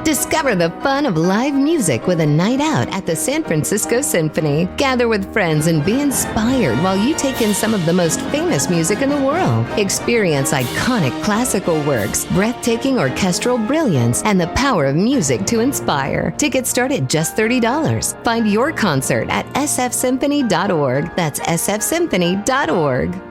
Discover the fun of live music with a night out at the San Francisco Symphony. Gather with friends and be inspired while you take in some of the most famous music in the world. Experience iconic classical works, breathtaking orchestral brilliance, and the power of music to inspire. Tickets start at just $30. Find your concert at sfsymphony.org. That's sfsymphony.org.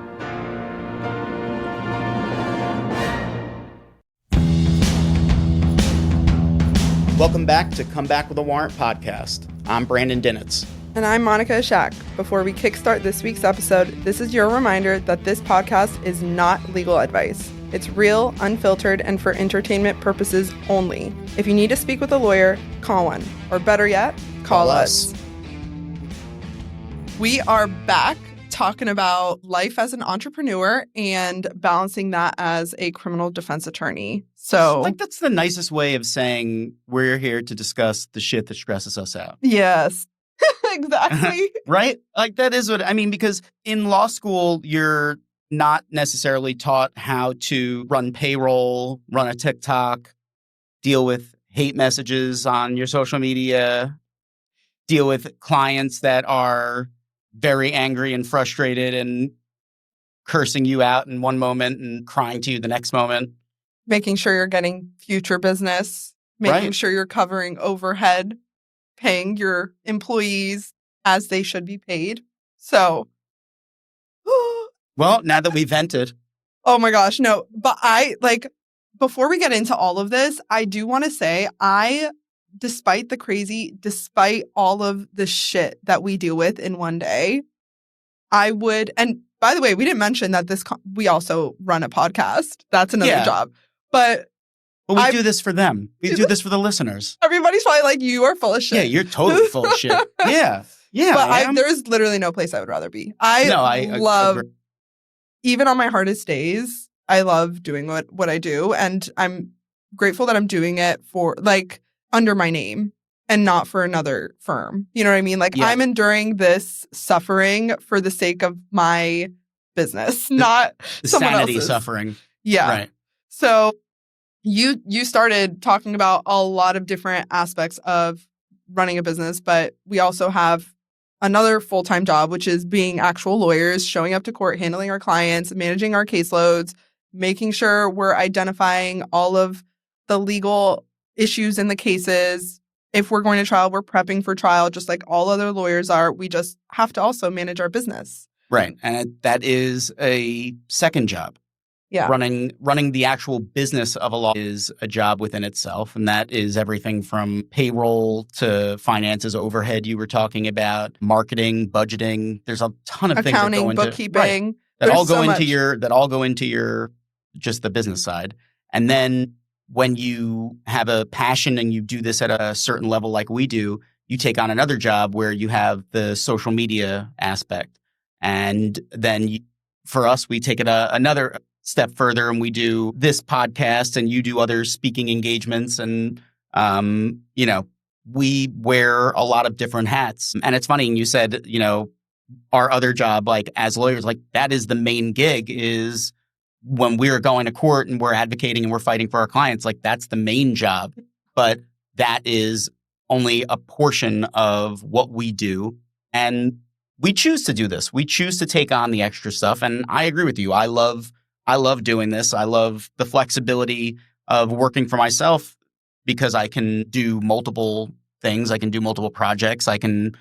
Welcome back to Come Back with a Warrant podcast. I'm Brandon Dinitz. And I'm Monica Ashak. Before we kickstart this week's episode, this is your reminder that this podcast is not legal advice. It's real, unfiltered, and for entertainment purposes only. If you need to speak with a lawyer, call one. Or better yet, call us. We are back talking about life as an entrepreneur and balancing that as a criminal defense attorney. So, like, that's the nicest way of saying we're here to discuss the shit that stresses us out. Yes, exactly. Right? Like, that is what I mean, because in law school, you're not necessarily taught how to run payroll, run a TikTok, deal with hate messages on your social media, deal with clients that are very angry and frustrated and cursing you out in one moment and crying to you the next moment. Making sure you're getting future business, making sure you're covering overhead, paying your employees as they should be paid. So, well, now that we vented. Oh my gosh, no. But before we get into all of this, I do want to say despite all of the shit that we deal with in one day, and by the way, we didn't mention that we also run a podcast. That's another job. But we do this for them. We do this for the listeners. Everybody's probably like, you are full of shit. Yeah, you're totally full of shit. Yeah. Yeah. But there's literally no place I would rather be. I love, even on my hardest days, I love doing what I do. And I'm grateful that I'm doing it for under my name and not for another firm. You know what I mean? I'm enduring this suffering for the sake of my business, not the someone sanity else's. Suffering. Yeah. Right. So you started talking about a lot of different aspects of running a business, but we also have another full-time job, which is being actual lawyers, showing up to court, handling our clients, managing our caseloads, making sure we're identifying all of the legal issues in the cases. If we're going to trial, we're prepping for trial, just like all other lawyers are. We just have to also manage our business. Right. And that is a second job. Yeah. Running the actual business of a law is a job within itself. And that is everything from payroll to finances, overhead you were talking about, marketing, budgeting. There's a ton of things that go into bookkeeping. That all go into your just the business side. And then when you have a passion and you do this at a certain level like we do, you take on another job where you have the social media aspect. And then for us, we take it another step further and we do this podcast and you do other speaking engagements. And, we wear a lot of different hats. And it's funny, and you said, our other job, as lawyers, that is the main gig is when we're going to court and we're advocating and we're fighting for our clients, that's the main job. But that is only a portion of what we do. And we choose to do this. We choose to take on the extra stuff. And I agree with you. I love doing this. I love the flexibility of working for myself because I can do multiple things. I can do multiple projects. I can,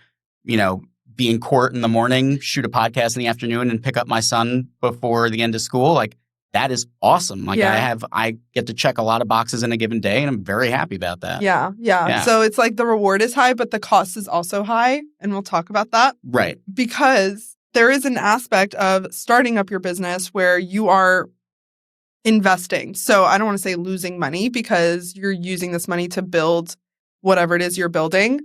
be in court in the morning, shoot a podcast in the afternoon, and pick up my son before the end of school. That is awesome. I get to check a lot of boxes in a given day, and I'm very happy about that. Yeah. So it's the reward is high, but the cost is also high. And we'll talk about that. Right. Because there is an aspect of starting up your business where you are investing. So I don't want to say losing money because you're using this money to build whatever it is you're building,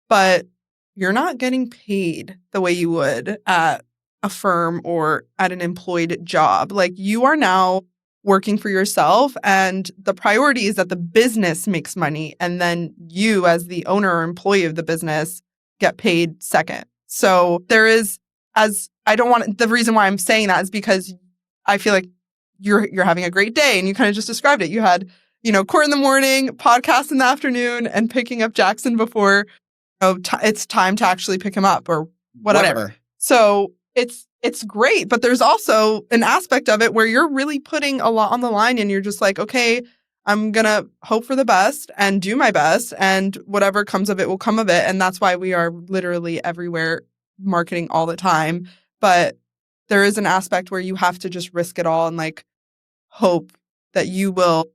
but you're not getting paid the way you would at a firm or at an employed job. You are now working for yourself, and the priority is that the business makes money, and then you as the owner or employee of the business get paid second. So there is, the reason why I'm saying that is because I feel like you're having a great day, and you kind of just described it. You had court in the morning, podcast in the afternoon, and picking up Jackson before it's time to actually pick him up or whatever. So it's great, but there's also an aspect of it where you're really putting a lot on the line and you're just like, okay, I'm going to hope for the best and do my best, and whatever comes of it will come of it. And that's why we are literally everywhere marketing all the time. But there is an aspect where you have to just risk it all and like hope that you will,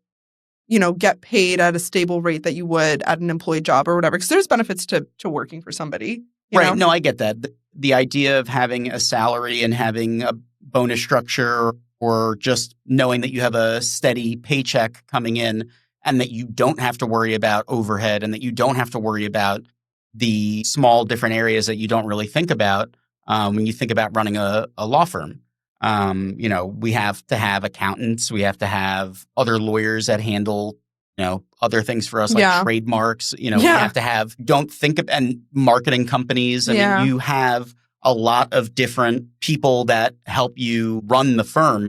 get paid at a stable rate that you would at an employed job or whatever. Because there's benefits to working for somebody. Right. No, I get that. The idea of having a salary and having a bonus structure or just knowing that you have a steady paycheck coming in and that you don't have to worry about overhead and that you don't have to worry about the small different areas that you don't really think about when you think about running a law firm. We have to have accountants. We have to have other lawyers that handle, other things for us like trademarks. We have to have, and marketing companies. I mean, you have a lot of different people that help you run the firm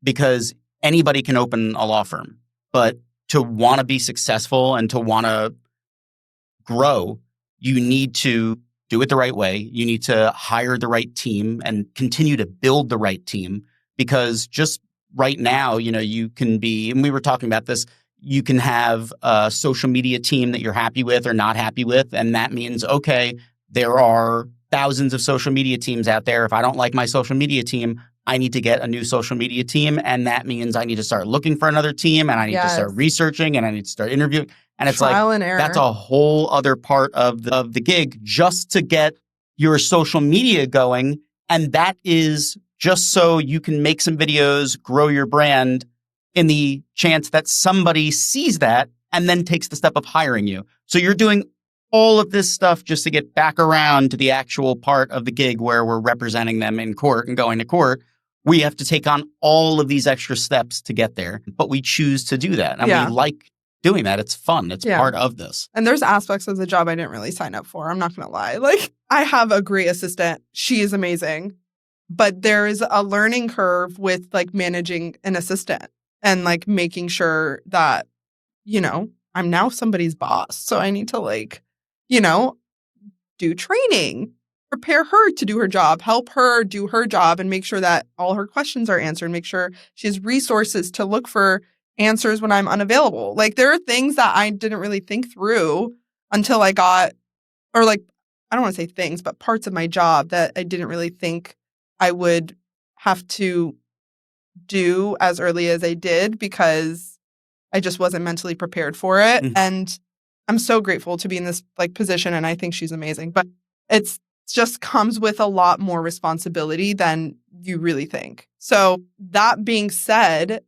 because anybody can open a law firm. But to want to be successful and to want to grow, you need to do it the right way. You need to hire the right team and continue to build the right team, because just right now, you can be, and we were talking about this, you can have a social media team that you're happy with or not happy with. And that means, okay, there are thousands of social media teams out there. If I don't like my social media team, I need to get a new social media team. And that means I need to start looking for another team, and I need to start researching, and I need to start interviewing. And it's trial and error. That's a whole other part of the gig just to get your social media going. And that is just so you can make some videos, grow your brand, in the chance that somebody sees that and then takes the step of hiring you. So you're doing all of this stuff just to get back around to the actual part of the gig where we're representing them in court and going to court. We have to take on all of these extra steps to get there, but we choose to do that. And we like doing that. It's fun. It's part of this. And there's aspects of the job I didn't really sign up for. I'm not going to lie. Like, I have a great assistant. She is amazing. But there is a learning curve with like managing an assistant and like making sure that, I'm now somebody's boss. So I need to do training, prepare her to do her job, help her do her job, and make sure that all her questions are answered, make sure she has resources to look for answers when I'm unavailable. Like, there are things that I didn't really think through until I got, I don't want to say things, but parts of my job that I didn't really think I would have to do as early as I did because I just wasn't mentally prepared for it. Mm-hmm. And I'm so grateful to be in this position, and I think she's amazing. But it's just comes with a lot more responsibility than you really think. So that being said,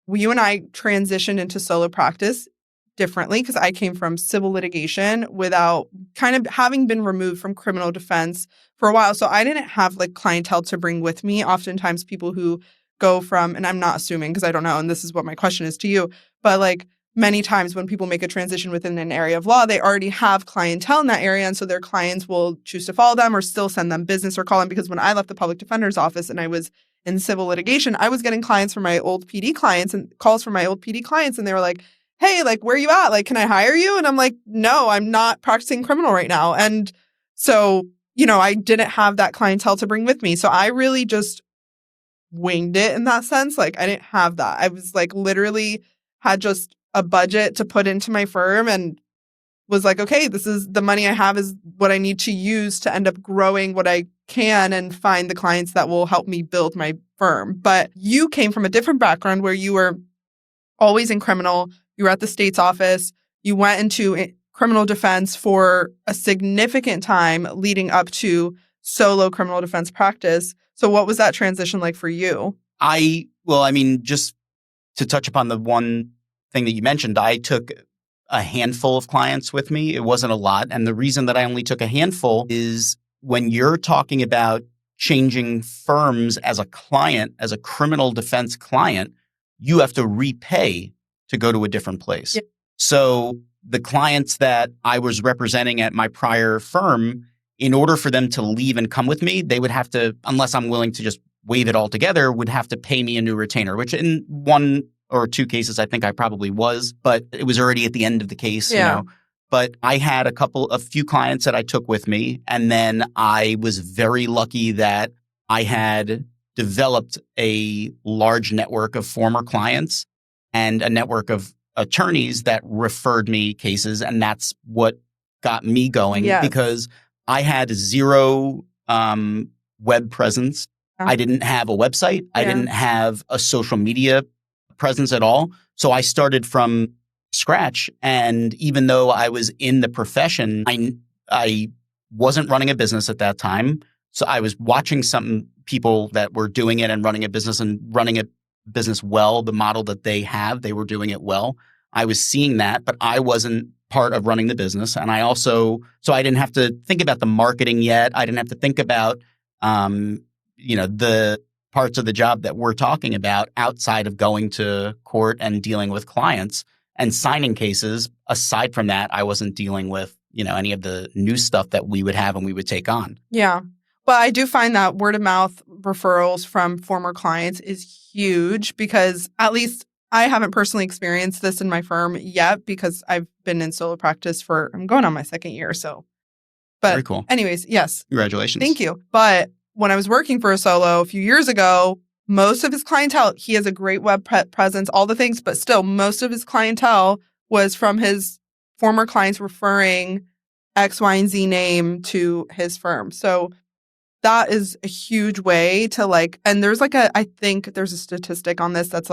you and I transitioned into solo practice differently because I came from civil litigation without kind of having been removed from criminal defense for a while. So I didn't have clientele to bring with me. Oftentimes people who go from, and I'm not assuming because I don't know, and this is what my question is to you, but many times when people make a transition within an area of law, they already have clientele in that area. And so their clients will choose to follow them or still send them business or call them. Because when I left the public defender's office and I was in civil litigation, I was getting clients from my old PD clients and calls from my old PD clients. And they were like, hey, where are you at? Can I hire you? And I'm like, no, I'm not practicing criminal right now. And so, I didn't have that clientele to bring with me. So I really just winged it in that sense. I didn't have that. I was literally had just a budget to put into my firm and was like, okay, this is the money I have is what I need to use to end up growing what I can and find the clients that will help me build my firm. But you came from a different background where you were always in criminal. You were at the state's office. You went into criminal defense for a significant time leading up to solo criminal defense practice. So what was that transition like for you? Just to touch upon the one thing that you mentioned, I took a handful of clients with me. It wasn't a lot. And the reason that I only took a handful is when you're talking about changing firms as a client, as a criminal defense client, you have to repay to go to a different place. Yep. So the clients that I was representing at my prior firm, in order for them to leave and come with me, they would have to, unless I'm willing to just waive it all together, would have to pay me a new retainer, which in one or 2 cases I think I probably was, but it was already at the end of the case, Yeah. But I had a few clients that I took with me. And then I was very lucky that I had developed a large network of former clients and a network of attorneys that referred me cases. And that's what got me going Yes. because I had zero web presence. Yeah. I didn't have a website. I Yeah. didn't have a social media presence at all. So I started from scratch. And even though I was in the profession, I wasn't running a business at that time. So I was watching some people that were doing it and running a business well, the model that they were doing it well. I was seeing that, but I wasn't part of running the business. And so I didn't have to think about the marketing yet. I didn't have to think about, the parts of the job that we're talking about outside of going to court and dealing with clients and signing cases. Aside from that, I wasn't dealing with, any of the new stuff that we would have and we would take on. Yeah. But I do find that word of mouth referrals from former clients is huge because at least I haven't personally experienced this in my firm yet because I've been in solo practice I'm going on my 2nd year. So, but very cool. Anyways, yes. Congratulations. Thank you. But when I was working for a solo a few years ago, most of his clientele, he has a great web presence, all the things, but still most of his clientele was from his former clients referring X, Y, and Z name to his firm. So that is a huge way to and there's I think there's a statistic on this that's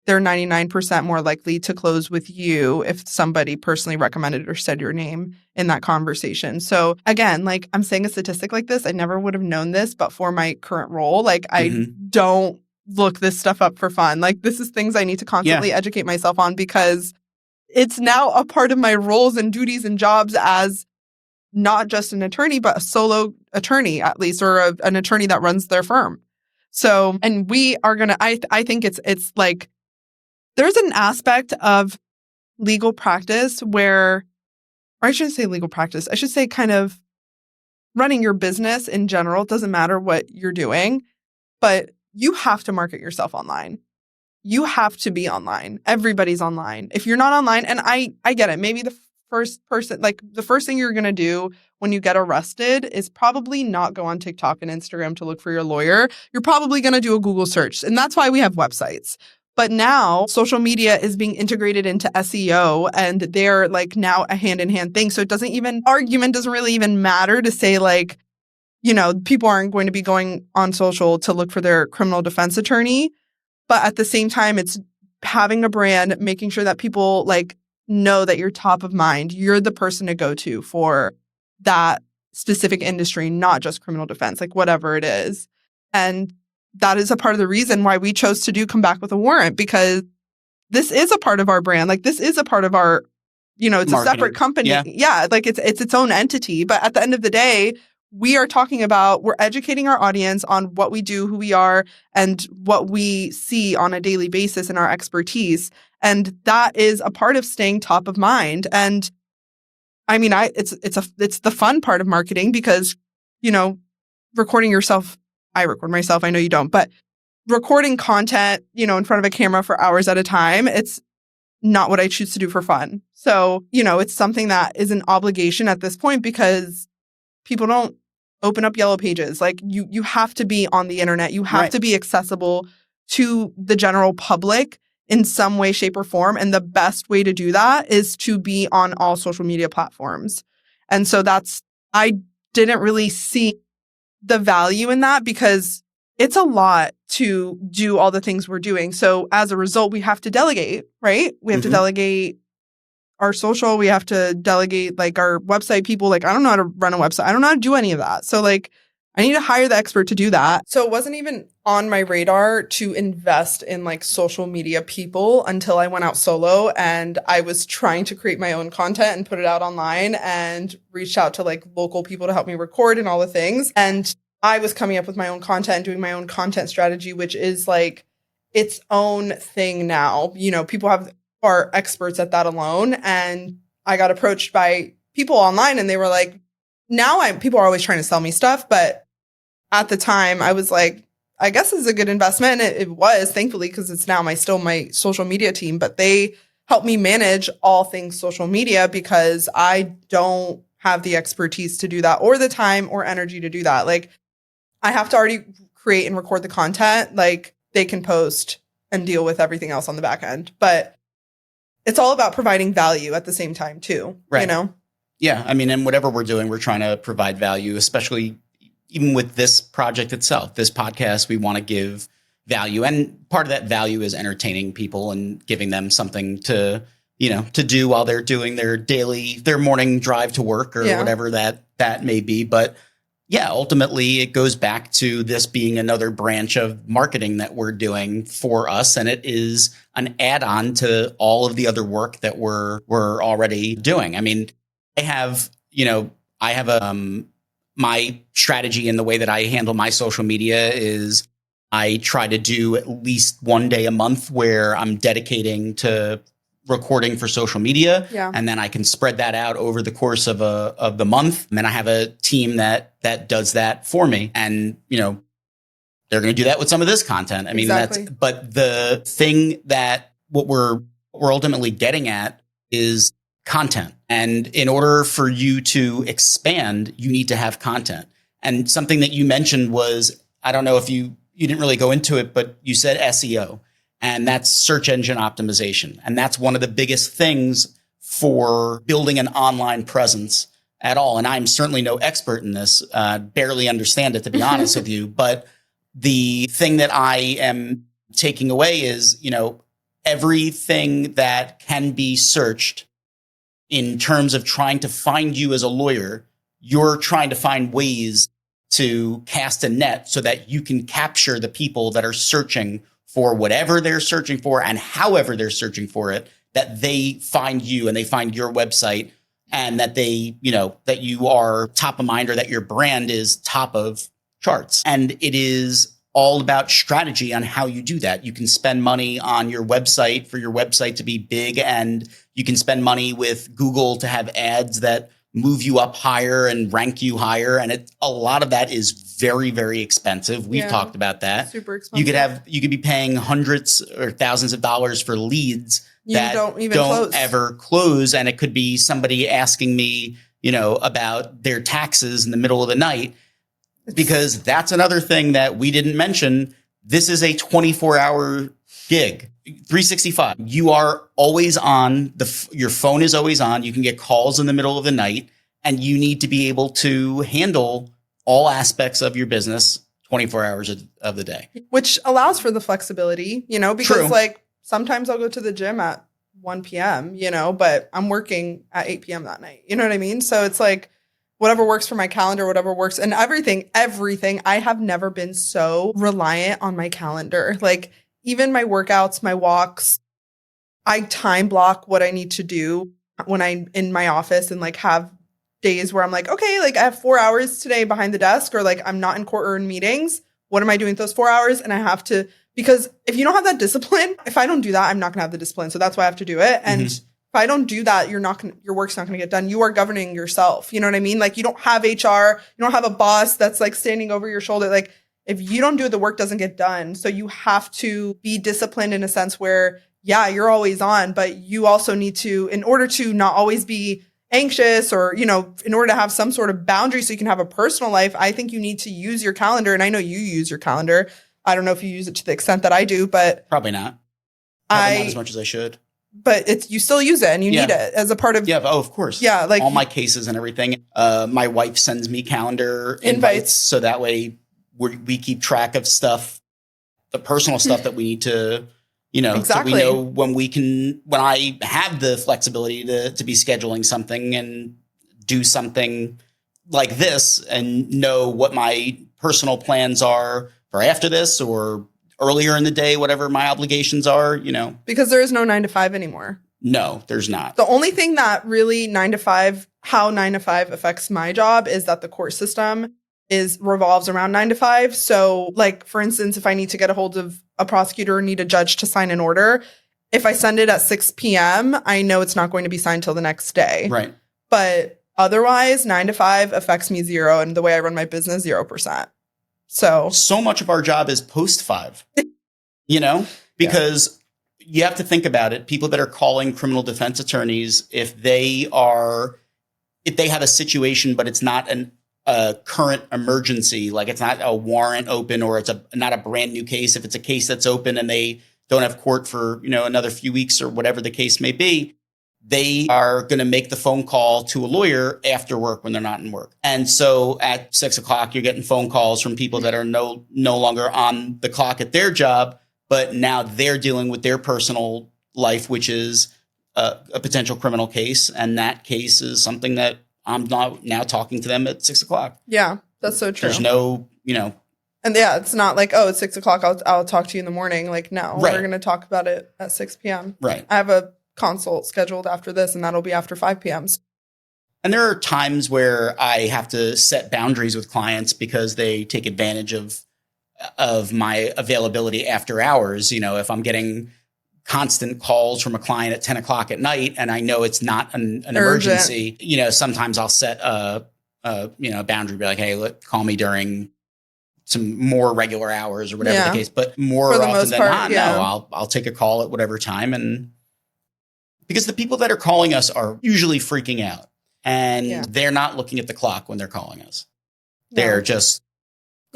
they're 99% more likely to close with you if somebody personally recommended or said your name in that conversation. So again, I'm saying a statistic like this, I never would have known this, but for my current role, I don't look this stuff up for fun. This is things I need to constantly educate myself on because it's now a part of my roles and duties and jobs as not just an attorney, but a solo attorney at least, or an attorney that runs their firm. So, and we are going to, I think it's there's an aspect of legal practice or I shouldn't say legal practice, I should say kind of running your business in general. It doesn't matter what you're doing, but you have to market yourself online. You have to be online. Everybody's online. If you're not online, and I get it, maybe the first thing you're going to do when you get arrested is probably not go on TikTok and Instagram to look for your lawyer. You're probably going to do a Google search. And that's why we have websites. But now social media is being integrated into SEO and they're now a hand-in-hand thing. So argument doesn't really even matter to say people aren't going to be going on social to look for their criminal defense attorney. But at the same time, it's having a brand, making sure that people know that you're top of mind. You're the person to go to for that specific industry, not just criminal defense, whatever it is. And that is a part of the reason why we chose to come back with a warrant, because this is a part of our brand. This is a part of our, it's marketing. A separate company. Yeah. It's its own entity. But at the end of the day, we're educating our audience on what we do, who we are, and what we see on a daily basis in our expertise. And that is a part of staying top of mind. And I mean, it's the fun part of marketing because, recording yourself, I record myself, I know you don't, but recording content, in front of a camera for hours at a time, it's not what I choose to do for fun. So, it's something that is an obligation at this point because people don't open up yellow pages. You have to be on the internet. You have to be accessible to the general public in some way, shape, or form. And the best way to do that is to be on all social media platforms. And so I didn't really see the value in that because it's a lot to do all the things we're doing. So as a result, we have to delegate, right? We have to delegate our social. We have to delegate our website people. I don't know how to run a website. I don't know how to do any of that. So I need to hire the expert to do that. So it wasn't even on my radar to invest in social media people until I went out solo and I was trying to create my own content and put it out online and reached out to local people to help me record and all the things. And I was coming up with my own content, doing my own content strategy, which is its own thing now. People are experts at that alone. And I got approached by people online and they were people are always trying to sell me stuff. But at the time I was I guess is a good investment. And it was, thankfully, because it's now my social media team, but they help me manage all things social media because I don't have the expertise to do that or the time or energy to do that. Like I have to already create and record the content. Like they can post and deal with everything else on the back end. But it's all about providing value at the same time too, right. You know? Yeah. I mean, and whatever we're doing, we're trying to provide value, especially even with this project itself, this podcast, we want to give value. And part of that value is entertaining people and giving them something to, to do while they're doing their morning drive to work or whatever that may be. But yeah, ultimately it goes back to this being another branch of marketing that we're doing for us. And it is an add-on to all of the other work that we're already doing. I mean, I have my strategy in the way that I handle my social media is I try to do at least one day a month where I'm dedicating to recording for social media. Yeah. And then I can spread that out over the course of the month. And then I have a team that does that for me. And, they're going to do that with some of this content. I mean, exactly. but the thing that what we're ultimately getting at is content. And in order for you to expand, you need to have content. And something that you mentioned was, I don't know if you didn't really go into it, but you said SEO, and that's search engine optimization. And that's one of the biggest things for building an online presence at all. And I'm certainly no expert in this, barely understand it, to be honest with you. But the thing that I am taking away is, everything that can be searched in terms of trying to find you as a lawyer, you're trying to find ways to cast a net so that you can capture the people that are searching for whatever they're searching for and however they're searching for it, that they find you and they find your website and that they, that you are top of mind or that your brand is top of charts. And it is all about strategy on how you do that. You can spend money on your website for your website to be big, and you can spend money with Google to have ads that move you up higher and rank you higher. And a lot of that is very, very expensive. We've talked about that. Super expensive. You could be paying hundreds or thousands of dollars for leads that don't ever close. And it could be somebody asking me, about their taxes in the middle of the night, because that's another thing that we didn't mention. This is a 24-hour gig. 365. You are always on. Your phone is always on. You can get calls in the middle of the night, and you need to be able to handle all aspects of your business 24 hours of the day. Which allows for the flexibility, because True. Like sometimes I'll go to the gym at 1 p.m., but I'm working at 8 p.m. that night. You know what I mean? So it's like whatever works for my calendar, whatever works, and everything. I have never been so reliant on my calendar. Like, even my workouts, my walks, I time block what I need to do when I'm in my office and like have days where I'm like, okay, like I have 4 hours today behind the desk, or like I'm not in court or in meetings. What am I doing with those 4 hours? And I have to, because if you don't have that discipline, if I don't do that, I'm not gonna have the discipline. So that's why I have to do it. And if I don't do that, your work's not gonna get done. You are governing yourself. You know what I mean? Like you don't have HR, you don't have a boss that's like standing over your shoulder. Like, if you don't do it, the work doesn't get done. So you have to be disciplined in a sense where, yeah, you're always on, but you also need to, in order to not always be anxious or, in order to have some sort of boundary so you can have a personal life, I think you need to use your calendar. And I know you use your calendar. I don't know if you use it to the extent that I do, but probably not. Probably not as much as I should. But you still use it and you need it as a part of. Yeah. Oh, of course. Yeah. Like all my cases and everything. My wife sends me calendar invites so that way we keep track of stuff, the personal stuff that we need to, exactly. So we know when I have the flexibility to be scheduling something and do something like this and know what my personal plans are for after this or earlier in the day, whatever my obligations are, Because there is no 9 to 5 anymore. No, there's not. The only thing that really 9 to 5, how 9 to 5 affects my job is that the court system revolves around 9 to 5. So like, for instance, if I need to get a hold of a prosecutor or need a judge to sign an order, if I send it at 6 p.m., I know it's not going to be signed till the next day. Right. But otherwise, 9 to 5 affects me zero. And the way I run my business, 0%. So much of our job is post 5, because you have to think about it. People that are calling criminal defense attorneys, if they have a situation, but it's not a current emergency, like it's not a warrant open or it's not a brand new case. If it's a case that's open and they don't have court for, another few weeks or whatever the case may be, they are going to make the phone call to a lawyer after work when they're not in work. And so at 6 o'clock, you're getting phone calls from people that are no longer on the clock at their job, but now they're dealing with their personal life, which is a potential criminal case. And that case is something that I'm not now talking to them at 6 o'clock. Yeah, that's so true. There's no, And yeah, it's not like, oh, it's 6 o'clock. I'll talk to you in the morning. Like, no, Right. We're going to talk about it at 6 p.m. Right. I have a consult scheduled after this, and that'll be after 5 p.m. And there are times where I have to set boundaries with clients because they take advantage of my availability after hours. If I'm getting constant calls from a client at 10 o'clock at night and I know it's not an emergency, sometimes I'll set a boundary, be like, hey, call me during some more regular hours or whatever the case. But more often than not, no, I'll take a call at whatever time. And because the people that are calling us are usually freaking out and they're not looking at the clock when they're calling us. They're just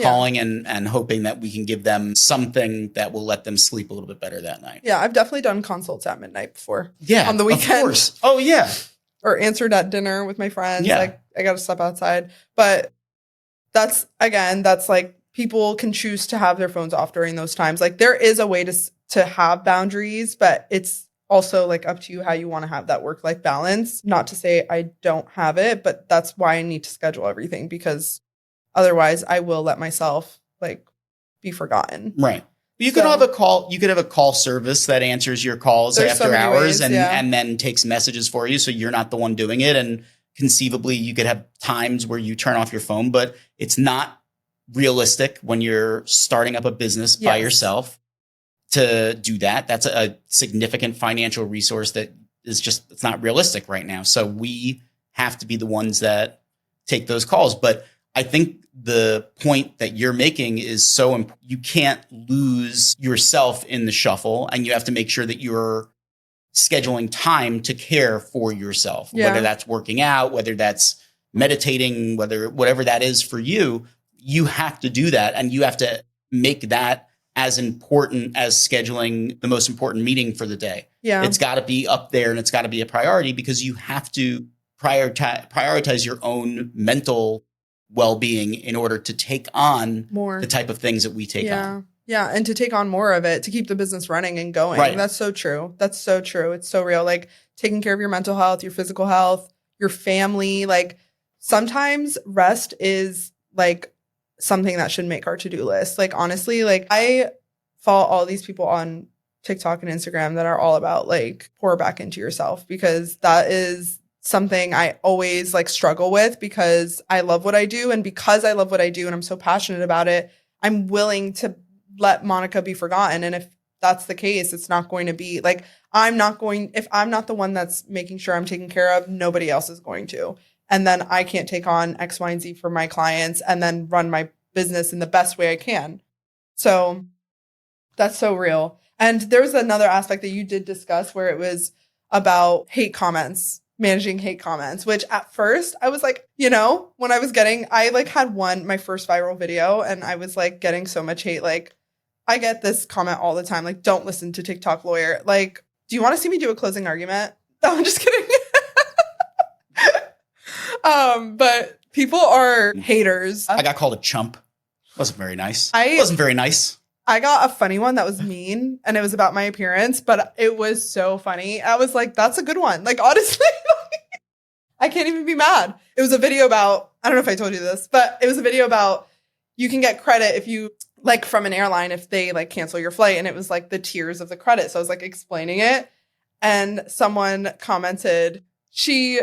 calling and hoping that we can give them something that will let them sleep a little bit better that night. Yeah, I've definitely done consults at midnight before. Yeah. On the weekend. Of course. Oh, yeah. Or answered at dinner with my friends. Yeah. Like, I got to step outside. But that's like people can choose to have their phones off during those times. Like, there is a way to have boundaries, but it's also like up to you how you want to have that work-life balance. Not to say I don't have it, but that's why I need to schedule everything, because otherwise I will let myself like be forgotten. Right. You could have a call. You could have a call service that answers your calls after hours and then takes messages for you. So you're not the one doing it. And conceivably you could have times where you turn off your phone, but it's not realistic when you're starting up a business by yourself to do that. That's a significant financial resource that is just, it's not realistic right now. So we have to be the ones that take those calls. But I think the point that you're making is so important. You can't lose yourself in the shuffle, and you have to make sure that you're scheduling time to care for yourself, whether that's working out, whether that's meditating, whatever that is for you. You have to do that, and you have to make that as important as scheduling the most important meeting for the day. Yeah. It's got to be up there, and it's got to be a priority, because you have to prioritize your own mental well-being in order to take on the type of things that we take on. Yeah. And to take on more of it, to keep the business running and going. Right. That's so true. That's so true. It's so real. Like taking care of your mental health, your physical health, your family. Like sometimes rest is like something that should make our to-do list. Like honestly, like I follow all these people on TikTok and Instagram that are all about like pour back into yourself, because that is something I always like struggle with, because I love what I do. And because I love what I do and I'm so passionate about it, I'm willing to let Monica be forgotten. And if that's the case, it's not going to be like, if I'm not the one that's making sure I'm taken care of, nobody else is going to. And then I can't take on X, Y, and Z for my clients and then run my business in the best way I can. So that's so real. And there was another aspect that you did discuss where it was about managing hate comments, which at first I was like, when I like had my first viral video, and I was like getting so much hate. Like I get this comment all the time, like, don't listen to TikTok lawyer. Like, do you want to see me do a closing argument? No, I'm just kidding. But people are haters. I got called a chump. Wasn't very nice. Wasn't very nice. I got a funny one that was mean, and it was about my appearance, but it was so funny. I was like, that's a good one. Like, honestly, I can't even be mad. It was a video about, I don't know if I told you this, but it was a video about you can get credit if you, like, from an airline, if they, like, cancel your flight, and it was, like, the tiers of the credit. So I was, like, explaining it, and someone commented, she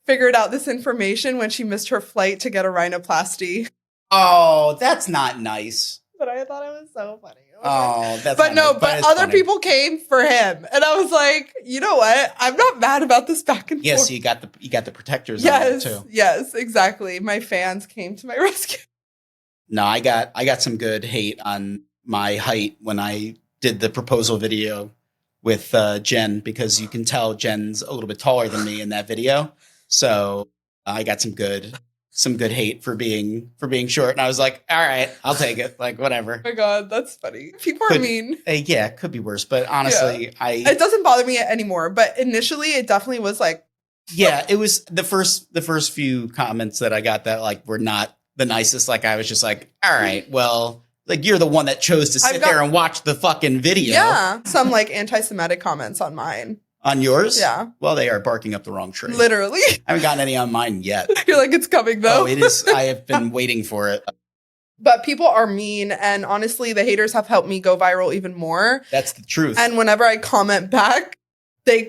figured out this information when she missed her flight to get a rhinoplasty. Oh, that's not nice. But I thought it was so funny. That's but no, but other people came for him, and I was like, you know what? I'm not mad about this back and forth. Yes, you got the protectors on it too. Yes, exactly. My fans came to my rescue. No, I got some good hate on my height when I did the proposal video with Jen, because you can tell Jen's a little bit taller than me in that video. So I got some good hate for being short, and I was like, all right, I'll take it. Like, whatever. Oh my God, that's funny. People are mean. Yeah, it could be worse, but honestly, it doesn't bother me anymore. But initially, it definitely was like, yeah, it was the first few comments that I got that like were not the nicest. Like, I was just like, all right, well, like, you're the one that chose to sit there and watch the fucking video. Yeah, some like anti-Semitic comments on mine. On yours? Yeah. Well, they are barking up the wrong tree. Literally. I haven't gotten any on mine yet. I feel like it's coming though. Oh, it is. I have been waiting for it. But people are mean, and honestly, the haters have helped me go viral even more. That's the truth. And whenever I comment back, they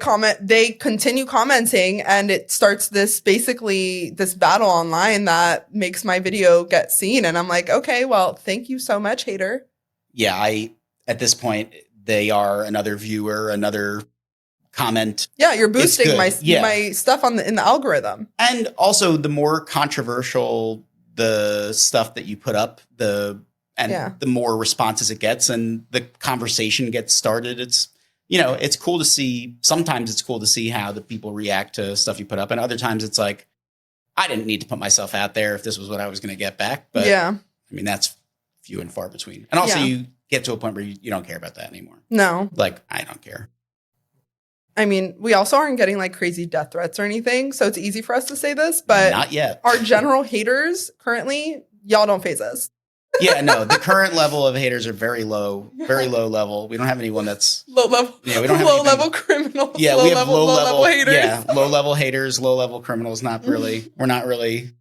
continue commenting, and it starts this battle online that makes my video get seen. And I'm like, okay, well, thank you so much, hater. Yeah, at this point, they are another viewer, another comment. Yeah, you're boosting my stuff in the algorithm. And also, the more controversial the stuff that you put up, the more responses it gets, and the conversation gets started. It's cool to see. Sometimes it's cool to see how the people react to stuff you put up, and other times it's like, I didn't need to put myself out there if this was what I was going to get back. But yeah, I mean, that's few and far between. And also, you get to a point where you don't care about that anymore. No, like, I don't care. I mean, we also aren't getting like crazy death threats or anything, so it's easy for us to say this, but not yet. Our general haters currently, y'all don't faze us. Yeah, no, the current level of haters are very low level. We don't have anyone that's low level. Yeah, we don't have low level criminals. Yeah, we have low level haters. Yeah, low level haters, low level criminals. We're not really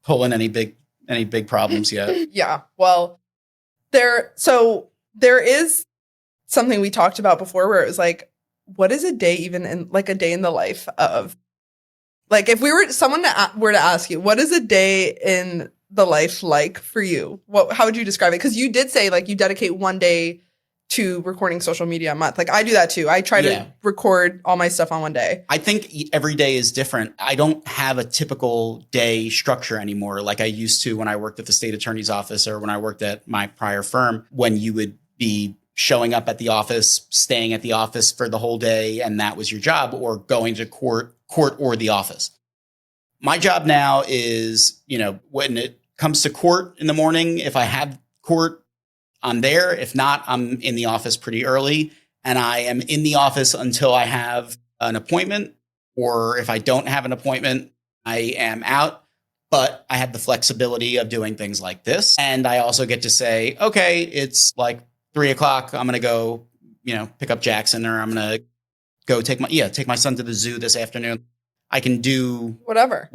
pulling any big problems yet. Yeah, well, there is something we talked about before where it was like, what is a day even in like a day in the life of, like, if someone were to ask you, what is a day in the life like for you? How would you describe it? Because you did say like you dedicate one day to recording social media a month. Like, I do that too. I try to record all my stuff on one day. I think every day is different. I don't have a typical day structure anymore like I used to when I worked at the state attorney's office or when I worked at my prior firm, when you would be showing up at the office, staying at the office for the whole day, and that was your job, or going to court or the office. My job now is, when it comes to court in the morning, if I have court, I'm there. If not, I'm in the office pretty early, and I am in the office until I have an appointment, or if I don't have an appointment, I am out. But I have the flexibility of doing things like this. And I also get to say, okay, it's like 3:00. I'm going to go, pick up Jackson, or I'm going to go take my son to the zoo this afternoon. I can do whatever.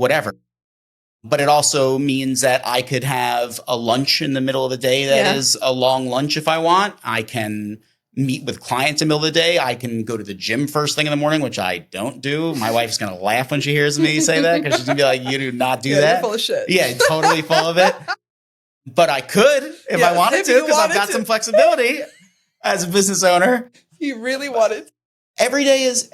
But it also means that I could have a lunch in the middle of the day that is a long lunch if I want. I can meet with clients in the middle of the day. I can go to the gym first thing in the morning, which I don't do. My wife's going to laugh when she hears me say that, because she's going to be like, you do not do that. You're full of shit. Yeah, totally full of it. But I could if I wanted to, because I've got some flexibility as a business owner. You really wanted. Every day is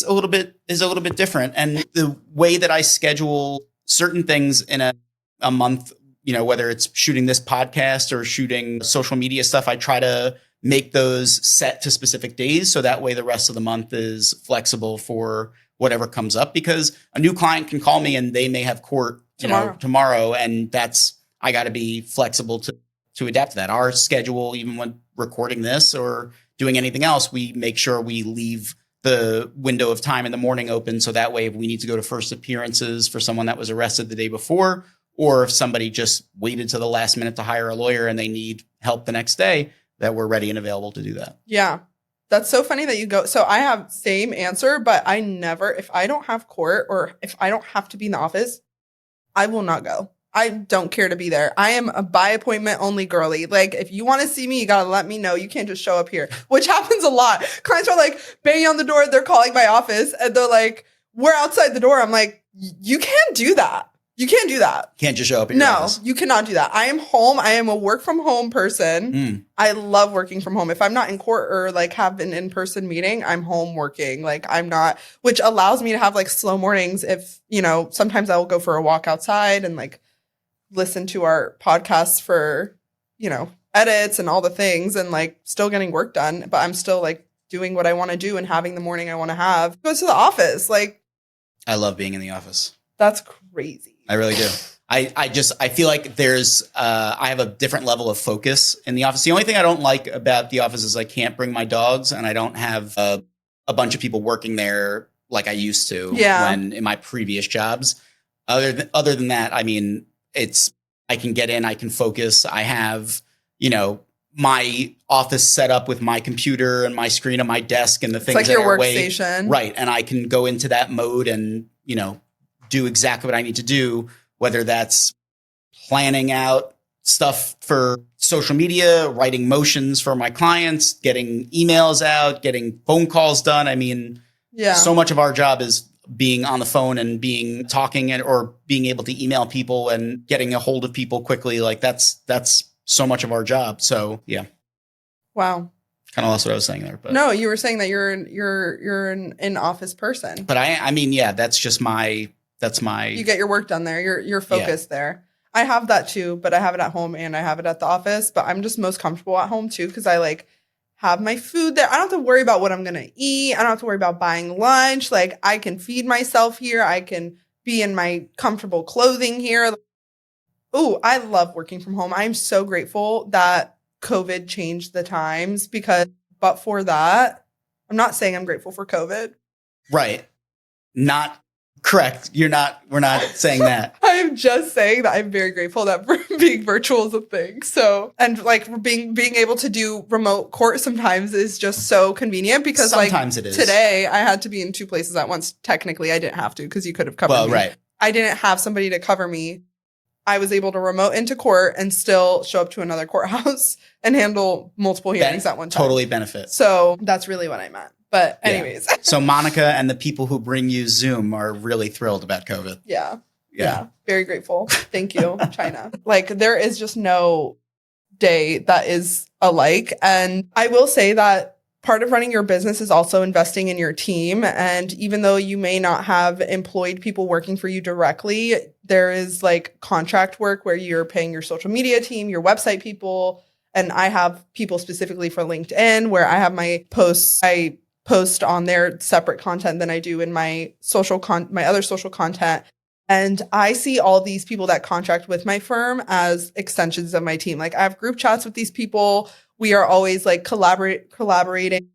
a little bit different, and the way that I schedule certain things in a month, whether it's shooting this podcast or shooting social media stuff, I try to make those set to specific days, so that way the rest of the month is flexible for whatever comes up. Because a new client can call me and they may have court tomorrow, and I got to be flexible to adapt to that. Our schedule, even when recording this or doing anything else, we make sure we leave the window of time in the morning open, so that way if we need to go to first appearances for someone that was arrested the day before, or if somebody just waited to the last minute to hire a lawyer and they need help the next day, that we're ready and available to do that. Yeah. That's so funny that you go. So I have same answer, but I never, if I don't have court or if I don't have to be in the office, I will not go. I don't care to be there. I am a by appointment only girly. Like, if you want to see me, you got to let me know. You can't just show up here, which happens a lot. Clients are like banging on the door. They're calling my office and they're like, we're outside the door. I'm like, you can't do that. You can't do that. Can't just show up at your office. No, you cannot do that. I am home. I am a work from home person. I love working from home. If I'm not in court or like have an in-person meeting, I'm home working. Like, I'm not, which allows me to have like slow mornings. If, sometimes I will go for a walk outside and like listen to our podcasts for, edits and all the things and like still getting work done, but I'm still like doing what I want to do and having the morning I want to have. Go to the office. Like, I love being in the office. That's crazy. I really do. I feel like I have a different level of focus in the office. The only thing I don't like about the office is I can't bring my dogs and I don't have a bunch of people working there like I used to when in my previous jobs. Other than that, I mean, I can get in, I can focus. I have, my office set up with my computer and my screen on my desk and the things like that your are workstation. Right. And I can go into that mode and, do exactly what I need to do, whether that's planning out stuff for social media, writing motions for my clients, getting emails out, getting phone calls done. I mean, so much of our job is being on the phone and talking or being able to email people and getting a hold of people quickly. Like that's so much of our job. So yeah. Wow. Kind of lost what I was saying there, but no, you were saying that you're an in-office person. But I mean, yeah, that's my. You get your work done there. You're focused there. I have that too, but I have it at home and I have it at the office. But I'm just most comfortable at home too because I like have my food there. I don't have to worry about what I'm gonna eat. I don't have to worry about buying lunch. Like I can feed myself here. I can be in my comfortable clothing here. Oh, I love working from home. I'm so grateful that COVID changed the times but for that, I'm not saying I'm grateful for COVID. Right. Not correct. We're not saying that. I'm just saying that I'm very grateful that being virtual is a thing. So, and like being able to do remote court sometimes is just so convenient because sometimes it is. Today I had to be in two places at once. Technically I didn't have to because you could have covered me. Right. I didn't have somebody to cover me. I was able to remote into court and still show up to another courthouse and handle multiple hearings at one time. Totally benefit. So that's really what I meant. But anyways. Yeah. So Monica and the people who bring you Zoom are really thrilled about COVID. Yeah. Very grateful. Thank you, China. Like there is just no day that is alike. And I will say that part of running your business is also investing in your team. And even though you may not have employed people working for you directly, there is like contract work where you're paying your social media team, your website people. And I have people specifically for LinkedIn where I have my posts. I post on their separate content than I do in my my other social content. And I see all these people that contract with my firm as extensions of my team. Like I have group chats with these people. We are always like collaborating,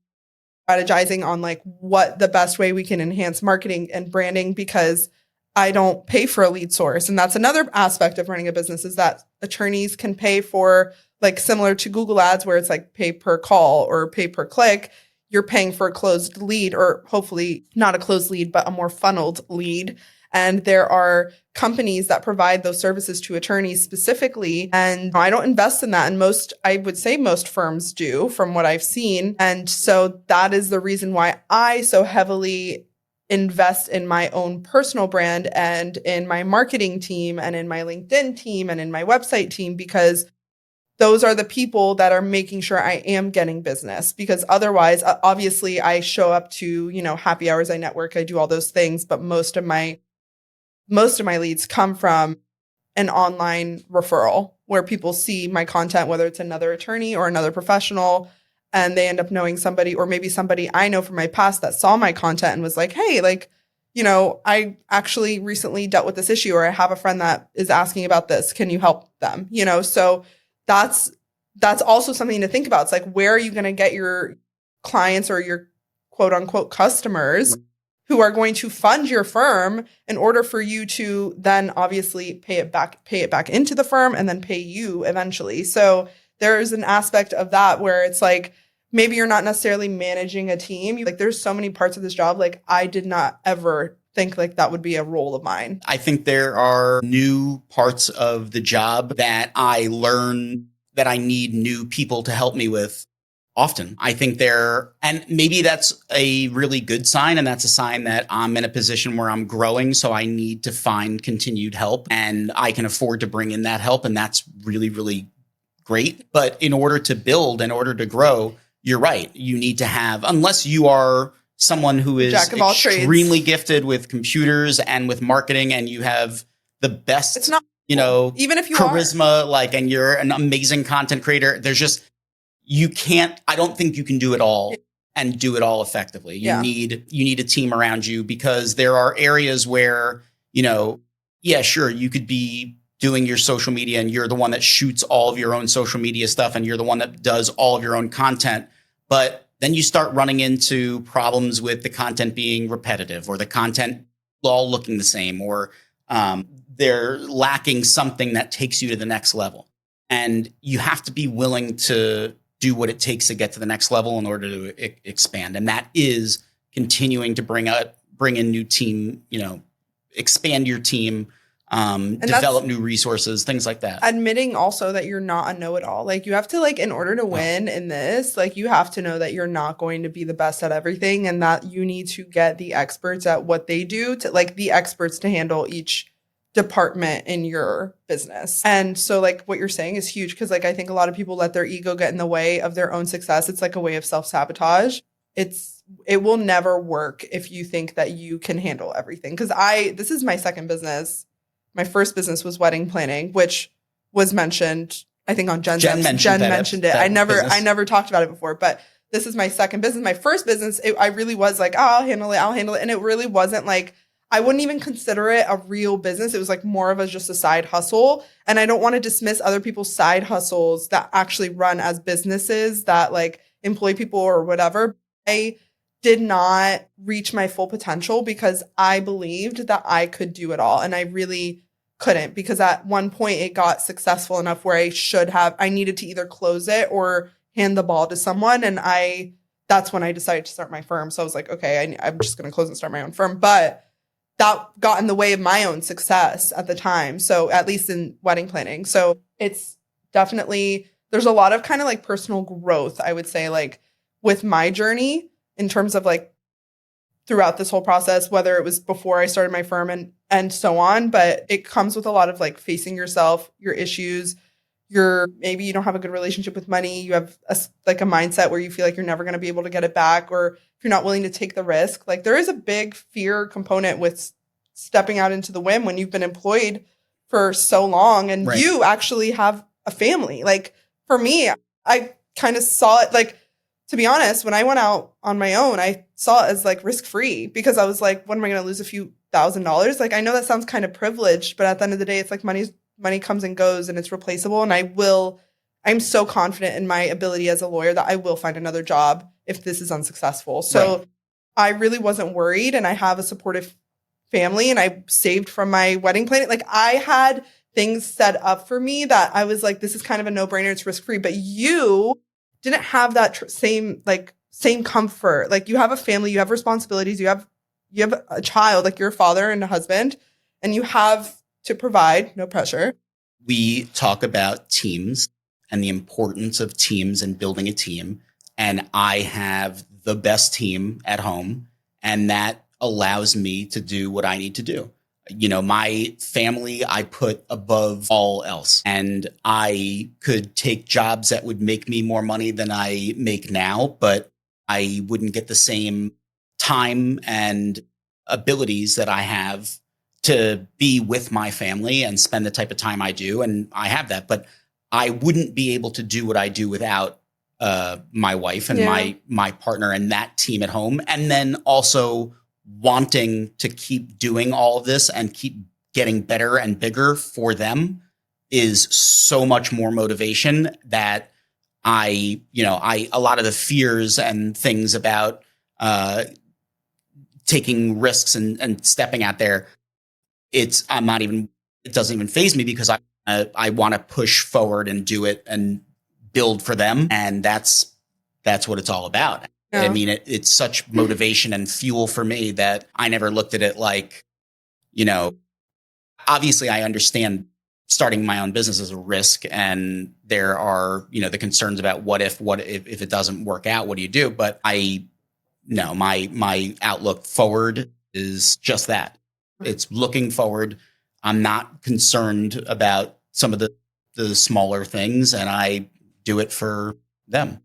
strategizing on like what the best way we can enhance marketing and branding because I don't pay for a lead source. And that's another aspect of running a business is that attorneys can pay for like similar to Google Ads where it's like pay per call or pay per click. You're paying for a closed lead or hopefully not a closed lead, but a more funneled lead. And there are companies that provide those services to attorneys specifically. And I don't invest in that. And I would say most firms do from what I've seen. And so that is the reason why I so heavily invest in my own personal brand and in my marketing team and in my LinkedIn team and in my website team, because those are the people that are making sure I am getting business. Because otherwise, obviously I show up to, happy hours, I network, I do all those things. But most of my leads come from an online referral where people see my content, whether it's another attorney or another professional, and they end up knowing somebody or maybe somebody I know from my past that saw my content and was like, hey, I actually recently dealt with this issue or I have a friend that is asking about this. Can you help them? So that's also something to think about. It's like, where are you going to get your clients or your quote unquote customers who are going to fund your firm in order for you to then obviously pay it back into the firm and then pay you eventually. So there's an aspect of that where it's like, maybe you're not necessarily managing a team. Like there's so many parts of this job. Like I did not ever think like that would be a role of mine. I think there are new parts of the job that I learn that I need new people to help me with often. I think and maybe that's a really good sign. And that's a sign that I'm in a position where I'm growing. So I need to find continued help and I can afford to bring in that help. And that's really, really great. But in order to build, in order to grow, you're right. You need to have, unless you are someone who is extremely gifted with computers and with marketing and you have the best even if you charisma, like, and you're an amazing content creator, there's just, I don't think you can do it all and do it all effectively. You need a team around you, because there are areas where, sure, you could be doing your social media and you're the one that shoots all of your own social media stuff and you're the one that does all of your own content. But then you start running into problems with the content being repetitive, or the content all looking the same, or they're lacking something that takes you to the next level. And you have to be willing to do what it takes to get to the next level in order to expand. And that is continuing to bring in new team, expand your team, develop new resources, things like that. Admitting also that you're not a know-it-all. Like, you have to, like, in order to win in this, like, you have to know that you're not going to be the best at everything, and that you need to get the experts at what they do, to, like, the experts to handle each department in your business. And so, like, what you're saying is huge, because, like, I think a lot of people let their ego get in the way of their own success. It's like a way of self-sabotage. It will never work if you think that you can handle everything. Because this is my second business. My first business was wedding planning, which was mentioned, I think, on Jen's episode. Jen mentioned it. I never talked about it before, but this is my second business. My first business, I really was like, I'll handle it. And it really wasn't like, I wouldn't even consider it a real business. It was like more of just a side hustle. And I don't want to dismiss other people's side hustles that actually run as businesses that, like, employ people or whatever. I did not reach my full potential because I believed that I could do it all. And I really couldn't, because at one point it got successful enough where I needed to either close it or hand the ball to someone. And that's when I decided to start my firm. So I was like, okay, I'm just going to close and start my own firm. But that got in the way of my own success at the time. So at least in wedding planning. So it's definitely, there's a lot of kind of like personal growth, I would say, like, with my journey in terms of like throughout this whole process, whether it was before I started my firm and so on. But it comes with a lot of like facing yourself, your issues, maybe you don't have a good relationship with money. You have a mindset where you feel like you're never going to be able to get it back, or if you're not willing to take the risk. Like, there is a big fear component with stepping out into the whim when you've been employed for so long and you actually have a family. Like, for me, I kind of saw it, like, to be honest, when I went out on my own, I saw it as like risk-free, because I was like, what am I going to lose, a few $1,000s? Like, I know that sounds kind of privileged, but at the end of the day, it's like money comes and goes and it's replaceable. And I'm so confident in my ability as a lawyer that I will find another job if this is unsuccessful. So I really wasn't worried, and I have a supportive family, and I saved from my wedding planning. Like, I had things set up for me that I was like, this is kind of a no-brainer. It's risk-free. But you didn't have that same comfort. Like, you have a family, you have responsibilities, you have a child, like, you're a father and a husband, and you have to provide. No pressure. We talk about teams and the importance of teams and building a team. And I have the best team at home, and that allows me to do what I need to do. My family, I put above all else, and I could take jobs that would make me more money than I make now, but I wouldn't get the same time and abilities that I have to be with my family and spend the type of time I do. And I have that, but I wouldn't be able to do what I do without my wife and my partner and that team at home. And then also wanting to keep doing all of this and keep getting better and bigger for them is so much more motivation that a lot of the fears and things about taking risks and stepping out there, it doesn't even faze me, because I want to push forward and do it and build for them. And that's what it's all about. Yeah. I mean, it's such motivation and fuel for me that I never looked at it like, obviously I understand starting my own business is a risk, and there are, the concerns about what if it doesn't work out, what do you do? But my outlook forward is just that. It's looking forward. I'm not concerned about some of the smaller things, and I do it for them.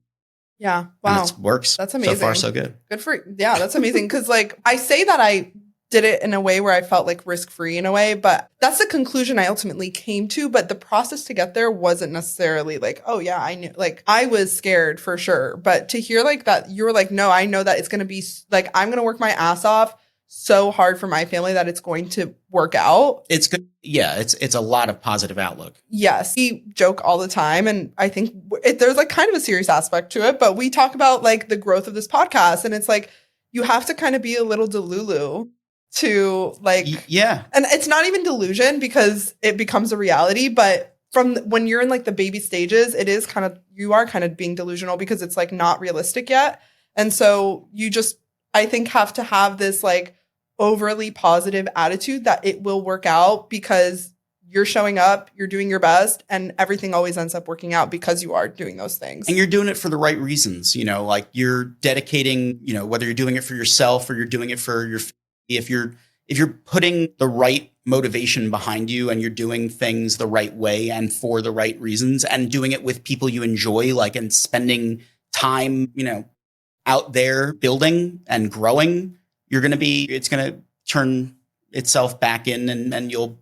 Yeah. Wow. And it works. That's amazing. So far, so good. That's amazing. Because, like, I say that I did it in a way where I felt like risk-free in a way, but that's the conclusion I ultimately came to. But the process to get there wasn't necessarily like, oh yeah, I knew, like I was scared for sure. But to hear like that, you were like, no, I know that it's going to be like, I'm going to work my ass off so hard for my family that it's going to work out. It's good. Yeah. It's a lot of positive outlook. Yes. We joke all the time. And I think there's like kind of a serious aspect to it, but we talk about like the growth of this podcast. And it's like, you have to kind of be a little delulu to like, yeah. And it's not even delusion because it becomes a reality, but from when you're in like the baby stages, it is kind of, you are kind of being delusional because it's like not realistic yet. And so you just, I think, have to have this like overly positive attitude that it will work out because you're showing up, you're doing your best, and everything always ends up working out because you are doing those things. And you're doing it for the right reasons, you know, like you're dedicating, you know, whether you're doing it for yourself or you're doing it for your, if you're putting the right motivation behind you and you're doing things the right way and for the right reasons and doing it with people you enjoy, like, and spending time, you know, out there building and growing, it's going to turn itself back in and you'll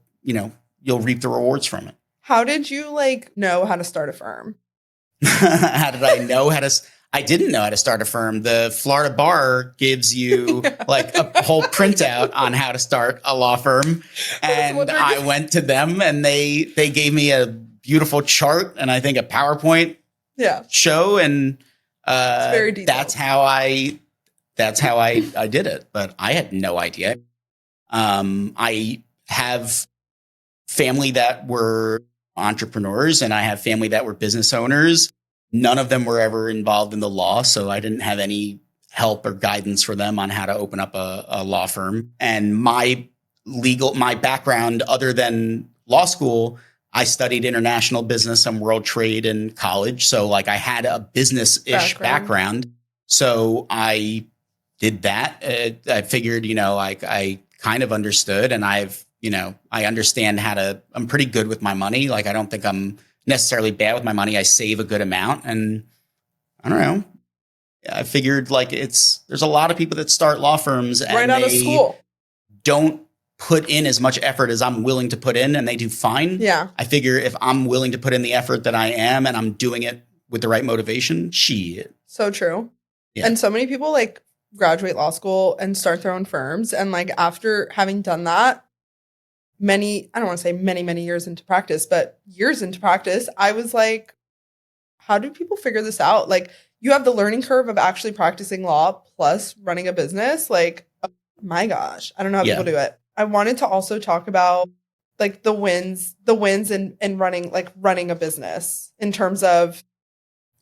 reap the rewards from it. How did you like know how to start a firm? How did I know how to? I didn't know how to start a firm. The Florida Bar gives you like a whole printout on how to start a law firm. And I went to them and they gave me a beautiful chart and I think a PowerPoint show. And it's very detailed. that's how I did it. But I had no idea. I have family that were entrepreneurs and I have family that were business owners. None of them were ever involved in the law. So I didn't have any help or guidance for them on how to open up a law firm. And my background, other than law school, I studied international business and world trade in college. So like I had a business-ish background. So I did that. I figured, you know, I kind of understood and I understand I'm pretty good with my money. Like, I don't think I'm necessarily bad with my money. I save a good amount. And I don't know. I figured like there's a lot of people that start law firms and right out of school don't put in as much effort as I'm willing to put in and they do fine. Yeah. I figure if I'm willing to put in the effort that I am and I'm doing it with the right motivation, So true. Yeah. And so many people like graduate law school and start their own firms. And like after having done that, I don't want to say many years into practice, but years into practice, I was like, how do people figure this out? Like you have the learning curve of actually practicing law plus running a business. Like, oh my gosh, I don't know how people do it. I wanted to also talk about like the wins in running a business in terms of.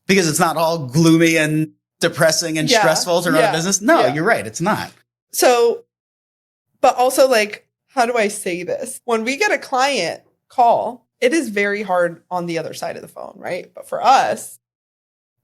Because it's not all gloomy and depressing and stressful to run a business. No, you're right. It's not. So, but also like, how do I say this? When we get a client call, it is very hard on the other side of the phone, right? But for us,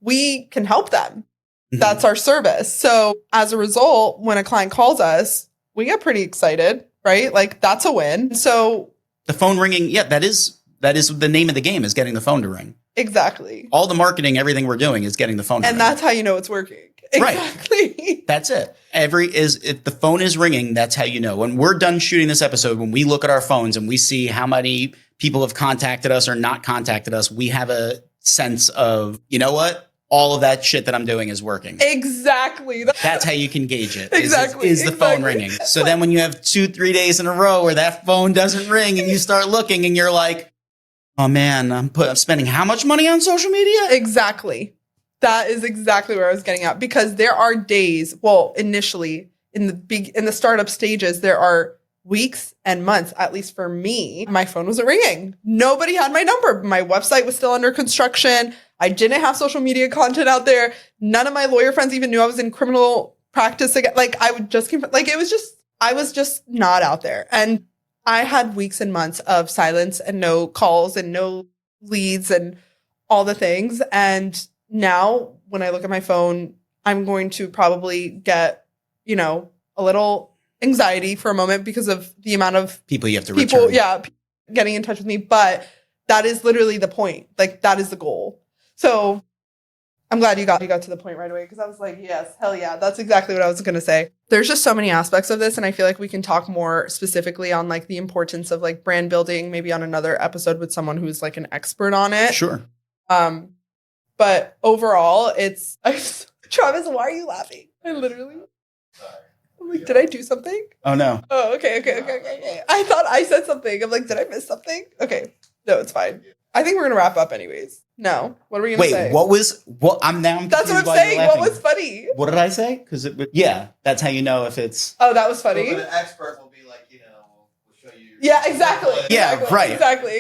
we can help them. Mm-hmm. That's our service. So as a result, when a client calls us, we get pretty excited, right? Like that's a win. So the phone ringing, that is the name of the game, is getting the phone to ring. Exactly. All the marketing, everything we're doing is getting the phone to ring. And that's how you know it's working. Exactly. Right. That's it. If the phone is ringing, that's how you know. When we're done shooting this episode, when we look at our phones and we see how many people have contacted us or not contacted us, we have a sense of, you know what? All of that shit that I'm doing is working. Exactly. That's how you can gauge it. Exactly. Is the phone ringing. So then when you have 2-3 days in a row where that phone doesn't ring and you start looking and you're like, oh man, I'm spending how much money on social media? Exactly. That is exactly where I was getting at, because there are days, well, initially in the startup stages, there are weeks and months, at least for me, my phone wasn't ringing. Nobody had my number. My website was still under construction. I didn't have social media content out there. None of my lawyer friends even knew I was in criminal practice again. Like I was just not out there. And I had weeks and months of silence and no calls and no leads and all the things. And now when I look at my phone, I'm going to probably get, a little anxiety for a moment because of the amount of people you have to return. Getting in touch with me. But that is literally the point. Like that is the goal. So I'm glad you got to the point right away because I was like, yes, hell yeah. That's exactly what I was going to say. There's just so many aspects of this. And I feel like we can talk more specifically on like the importance of like brand building, maybe on another episode with someone who's like an expert on it. Sure. But overall, it's Travis, why are you laughing? I literally. I'm like, did I do something? Oh, no. Oh, okay. I thought I said something. I'm like, did I miss something? Okay. No, it's fine. I think we're going to wrap up anyways. No. What are we going to say? What? I'm now. That's what I'm saying. What was funny? What did I say? Because that's how you know if it's. Oh, that was funny. So the expert will be like, we'll show you. Yeah, exactly. Yeah, exactly, right.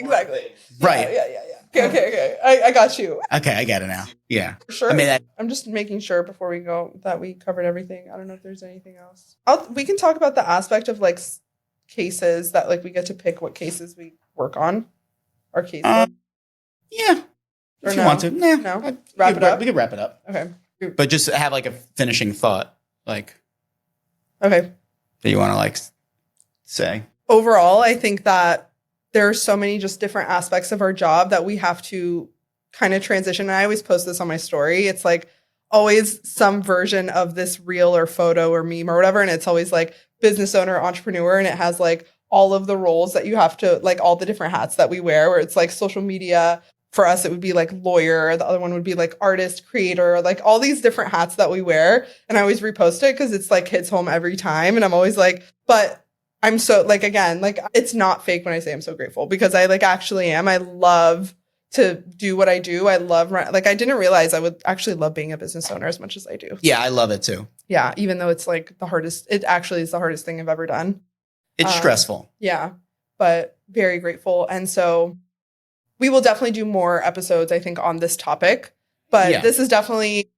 Exactly. Right. Yeah. Okay. I got you. Okay, I get it now. Yeah. Sure. I mean, I'm just making sure before we go that we covered everything. I don't know if there's anything else. We can talk about the aspect of like cases that like we get to pick what cases we work on. Our cases. Yeah. Or If you want to. No. Wrap it up. We could wrap it up. Okay. But just have like a finishing thought, like Okay. that you want to like say. Overall, I think that there are so many just different aspects of our job that we have to kind of transition. And I always post this on my story. It's like always some version of this reel or photo or meme or whatever. And it's always like business owner, entrepreneur. And it has like all of the roles that you have to, like all the different hats that we wear, where it's like social media. For us, it would be like lawyer. The other one would be like artist, creator, like all these different hats that we wear. And I always repost it because it's like hits home every time. And I'm always like, but I'm so like, again, like it's not fake when I say I'm so grateful because I like actually am. I love to do what I do. I love, like I didn't realize I would actually love being a business owner as much as I do. Yeah, I love it too. Yeah, even though it's like the hardest, it actually is the hardest thing I've ever done. It's stressful. Yeah, but very grateful. And so we will definitely do more episodes, I think, on this topic. But This is definitely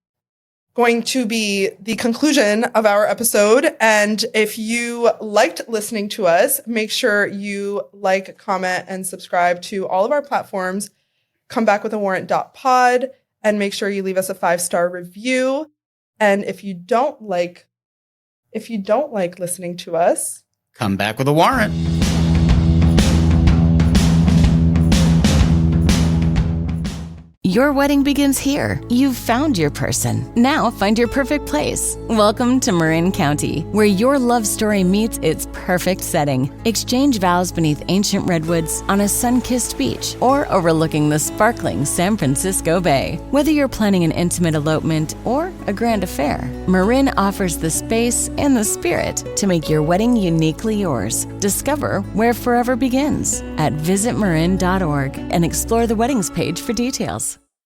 going to be the conclusion of our episode. And if you liked listening to us, make sure you like, comment, and subscribe to all of our platforms. Come back with a warrant.pod and make sure you leave us a 5-star review. And if you don't like listening to us, come back with a warrant. Your wedding begins here. You've found your person. Now find your perfect place. Welcome to Marin County, where your love story meets its perfect setting. Exchange vows beneath ancient redwoods on a sun-kissed beach or overlooking the sparkling San Francisco Bay. Whether you're planning an intimate elopement or a grand affair, Marin offers the space and the spirit to make your wedding uniquely yours. Discover where forever begins at visitmarin.org and explore the weddings page for details.